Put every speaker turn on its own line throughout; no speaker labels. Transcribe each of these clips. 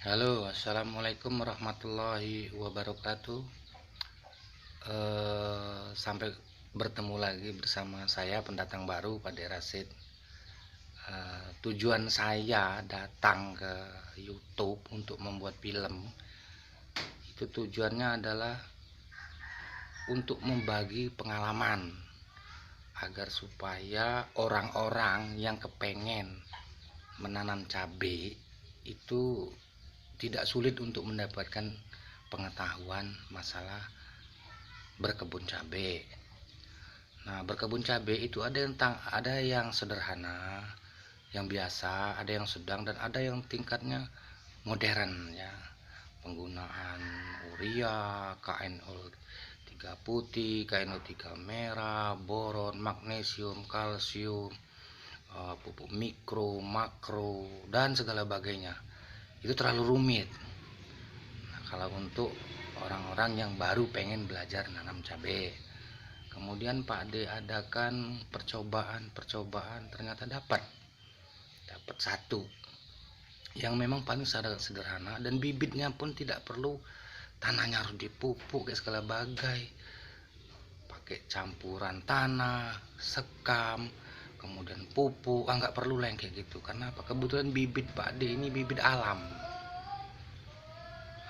Halo, assalamualaikum warahmatullahi wabarakatuh. Sampai bertemu lagi bersama saya pendatang baru Pak De Rasid. Tujuan saya datang ke YouTube untuk membuat film itu tujuannya adalah untuk membagi pengalaman agar supaya orang-orang yang kepengen menanam cabai itu tidak sulit untuk mendapatkan pengetahuan masalah berkebun cabai. Nah, berkebun cabai itu ada yang sederhana, yang biasa, ada yang sedang, dan ada yang tingkatnya modern ya. Penggunaan urea, KNO3 putih, KNO3 merah, boron, magnesium, kalsium, pupuk mikro, makro, dan segala bagainya. Itu terlalu rumit. Nah, kalau untuk orang-orang yang baru pengen belajar nanam cabai, kemudian Pak D adakan percobaan, ternyata dapat satu yang memang paling sederhana, dan bibitnya pun tidak perlu tanahnya harus dipupuk kayak segala bagai, pakai campuran tanah, sekam, kemudian pupuk, nggak perlu lah yang kayak gitu. Karena apa? Kebetulan bibit Pak D ini bibit alam.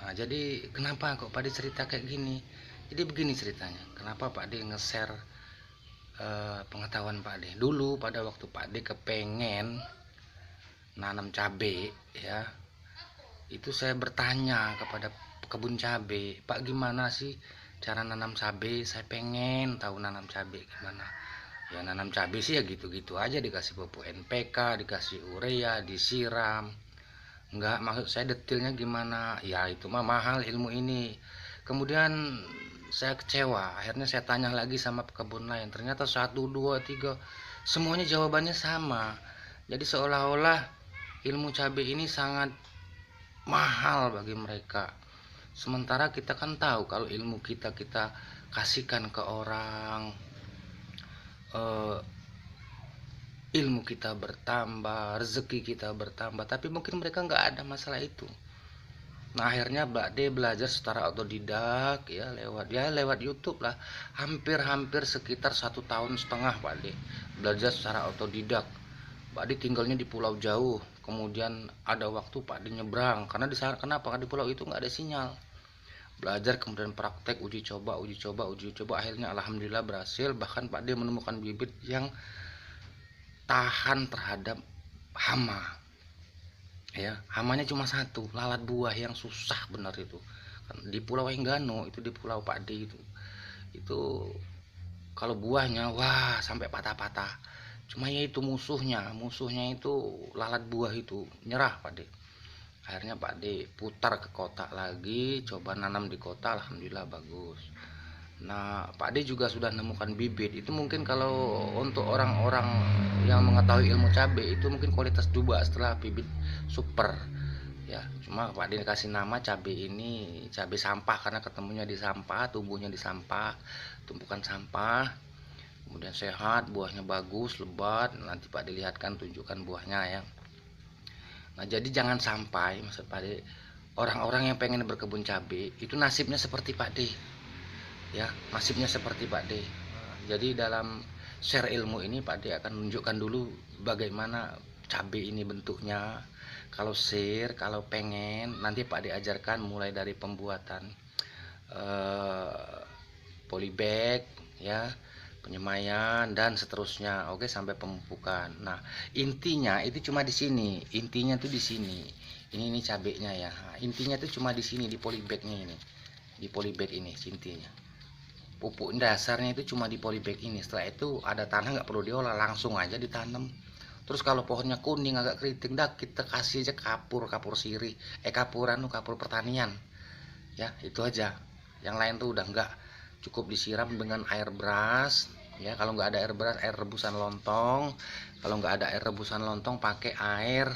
Nah, jadi kenapa kok Pak D cerita kayak gini? Jadi begini ceritanya, kenapa Pak D nge-share pengetahuan Pak D. Dulu pada waktu Pak D kepengen nanam cabai ya, itu saya bertanya kepada kebun cabai, Pak gimana sih cara nanam cabai? Saya pengen tahu nanam cabai gimana. Ya nanam cabai sih ya gitu-gitu aja, dikasih pupuk NPK, dikasih urea, disiram. Enggak, maksud saya detailnya gimana? Ya itu mah mahal ilmu ini. Kemudian saya kecewa, akhirnya saya tanya lagi sama kebun lain. Ternyata 1, 2, 3 semuanya jawabannya sama. Jadi seolah-olah ilmu cabai ini sangat mahal bagi mereka. Sementara kita kan tahu kalau ilmu kita kasihkan ke orang, ilmu kita bertambah, rezeki kita bertambah, tapi mungkin mereka nggak ada masalah itu. Nah, akhirnya Mbak D belajar secara otodidak ya, lewat YouTube lah, hampir sekitar 1,5 tahun Pak D belajar secara otodidak. Pak D tinggalnya di pulau jauh, kemudian ada waktu Pak D nyebrang karena di sana, kenapa? Karena di pulau itu nggak ada sinyal. Belajar, kemudian praktek, uji coba, akhirnya alhamdulillah berhasil. Bahkan Pak D menemukan bibit yang tahan terhadap hama ya. Hamanya cuma satu, lalat buah yang susah benar itu di Pulau Enggano, itu di Pulau Pak D itu kalau buahnya wah sampai patah-patah. Cuma ya itu musuhnya itu lalat buah itu, nyerah Pak D. Akhirnya Pak D putar ke kota lagi, coba nanam di kota, alhamdulillah bagus. Nah, Pak D juga sudah menemukan bibit. Itu mungkin kalau untuk orang-orang yang mengetahui ilmu cabai itu mungkin kualitas 2 setelah bibit super ya. Cuma Pak D kasih nama cabai ini cabai sampah karena ketemunya di sampah, tumbuhnya di sampah, tumpukan sampah. Kemudian sehat, buahnya bagus, lebat. Nanti Pak D lihatkan, tunjukkan buahnya ya. Nah, jadi jangan sampai maksud Pak D, orang-orang yang pengen berkebun cabai itu nasibnya seperti Pak D ya, nasibnya seperti Pak D. Jadi dalam share ilmu ini Pak D akan menunjukkan dulu bagaimana cabai ini bentuknya. Kalau share, kalau pengen, nanti Pak D ajarkan mulai dari pembuatan polybag ya, penyemaian dan seterusnya, oke, sampai pemupukan. Nah, intinya itu cuma di sini, intinya tuh di sini. Ini cabenya ya. Nah, intinya tuh cuma di sini, di polybagnya ini, di polybag ini intinya. Pupuk dasarnya itu cuma di polybag ini. Setelah itu ada tanah, nggak perlu diolah, langsung aja ditanam. Terus kalau pohonnya kuning agak keriting, dah kita kasih aja kapur sirih, kapur pertanian ya, itu aja. Yang lain tuh udah nggak, cukup disiram dengan air beras ya. Kalau nggak ada air beras, air rebusan lontong. Kalau nggak ada air rebusan lontong, pakai air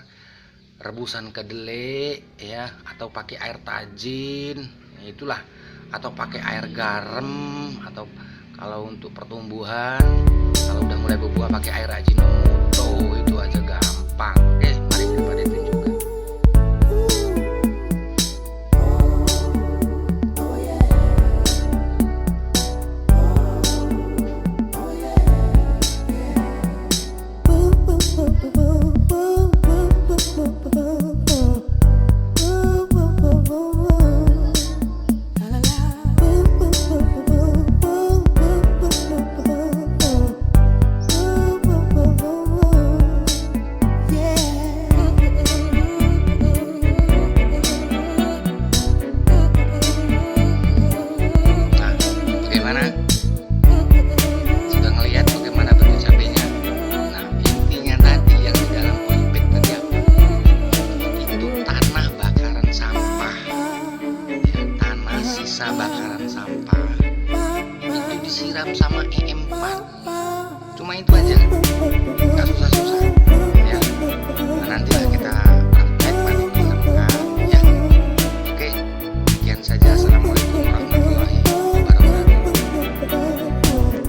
rebusan kedelai ya, atau pakai air tajin, itulah, atau pakai air garam, atau kalau untuk pertumbuhan, kalau udah mulai berbuah pakai air Ajinomoto. Itu aja gampang. Mari kita tunjukkan. sama EM4. Cuma itu aja, nggak susah-susah ya. Nah, nantilah kita praktek pada minggu depan ya. Oke, sekian saja. Assalamualaikum.